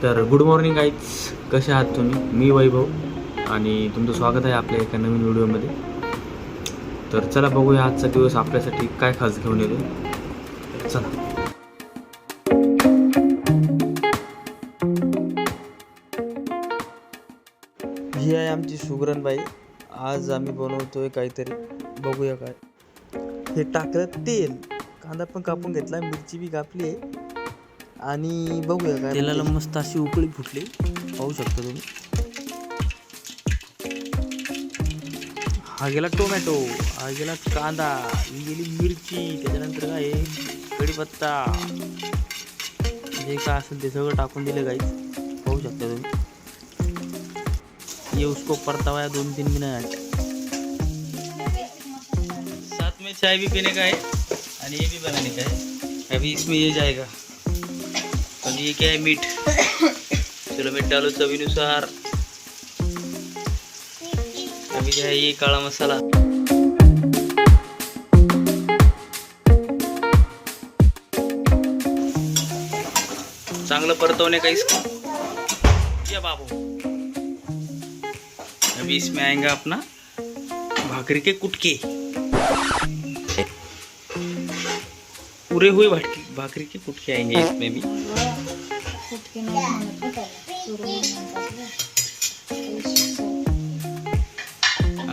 तर good morning guys, कसे आहात तुम्ही? मी वैभव आणि तुमचं स्वागत आहे आपल्या एका नवीन व्हिडिओमध्ये. तर चला बघूया आजचा दिवस आपल्यासाठी काय खास घेऊन येतो. चला. ही आहे आमची सुगरणबाई. आज आम्ही बनवतोय काहीतरी, बघूया काय. हे टाकलं तेल, कांदा पण कापून घेतला, मिरची बी कापली आहे आणि बघूया काय. तेलाला मस्त अशी उकळी फुटली, पाहू शकता तुम्ही. हा गेला टोमॅटो, हा गेला कांदा, ही गेली मिरची, त्याच्यानंतर काय आहे कढीपत्ता, जे काय असेल ते सगळं टाकून दिलं गाईस, पाहू शकता तुम्ही. ये उसको परतावाया 2-3 मिनट. साथ में चाय भी पीने का है और ये भी बनाने का है. अभी इसमें ये जाएगा और ये क्या है, मीठ. चलो मीठ डालो चवीनुसार. अभी जो है ये काला मसाला. चांगलं परतवने का इसको. ये बाबू. अभी इसमें आएगा अपना भाकरी के कुटके, पूरे हुए भाकरी के कुटके आएंगे इसमें भी.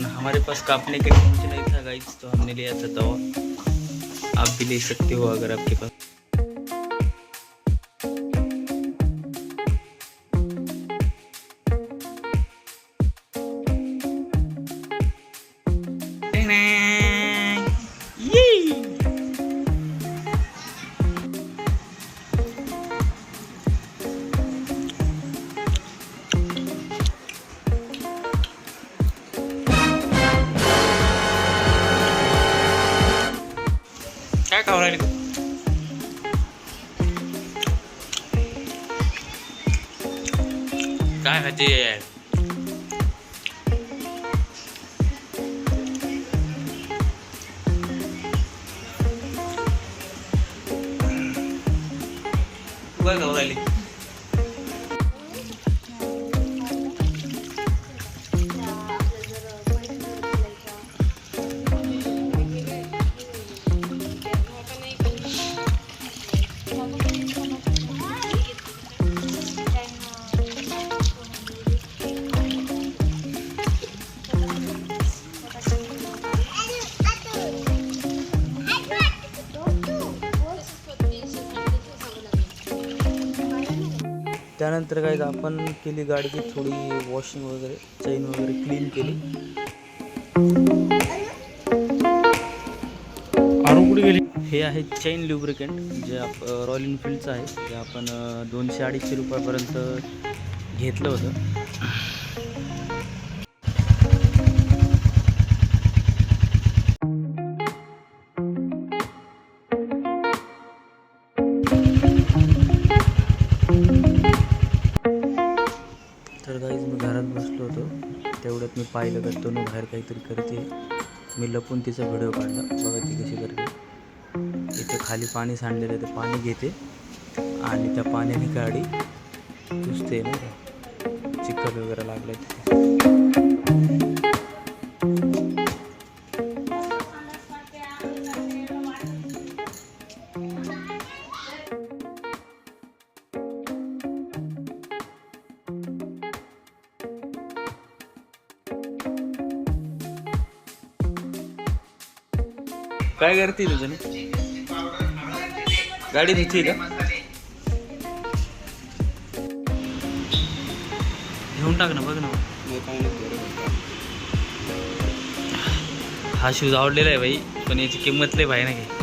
हमारे पास काटने के लिए कुछ नहीं था गाइस, तो हमने लिया था तवा. आप भी ले सकते हो अगर आपके पास. काय खाऊ राहिली? काय खाते? काय खाऊ राहिली? त्यानंतर काय आपण केली गाडीची थोडी वॉशिंग वगैरे, चैन वगैरे क्लीन केली. कुठे गेली? हे आहे चैन ल्युब्रिकेंट, जे रॉयल एनफिल्डचं आहे, जे आपण 200-250 रुपयापर्यंत घेतलं होतं. तर गाईज मी घरात बसलो होतो, तेवढ्यात मी पाहिलं का तनू बाहेर काहीतरी करते. मी लपून तिचा व्हिडिओ काढला. बघा ती कशी करते. इथं खाली पाणी सांडलेलं आहे, ते पाणी घेते आणि त्या पाण्याने गाडी पुसते ना, चिखल वगैरे लागलं तिथे. काय करते तुझं? गाडी धुती का? घेऊन टाक ना, बघ ना. हा शूज आवडलेला आहे भाई, पण याची किंमत लय भाई ना.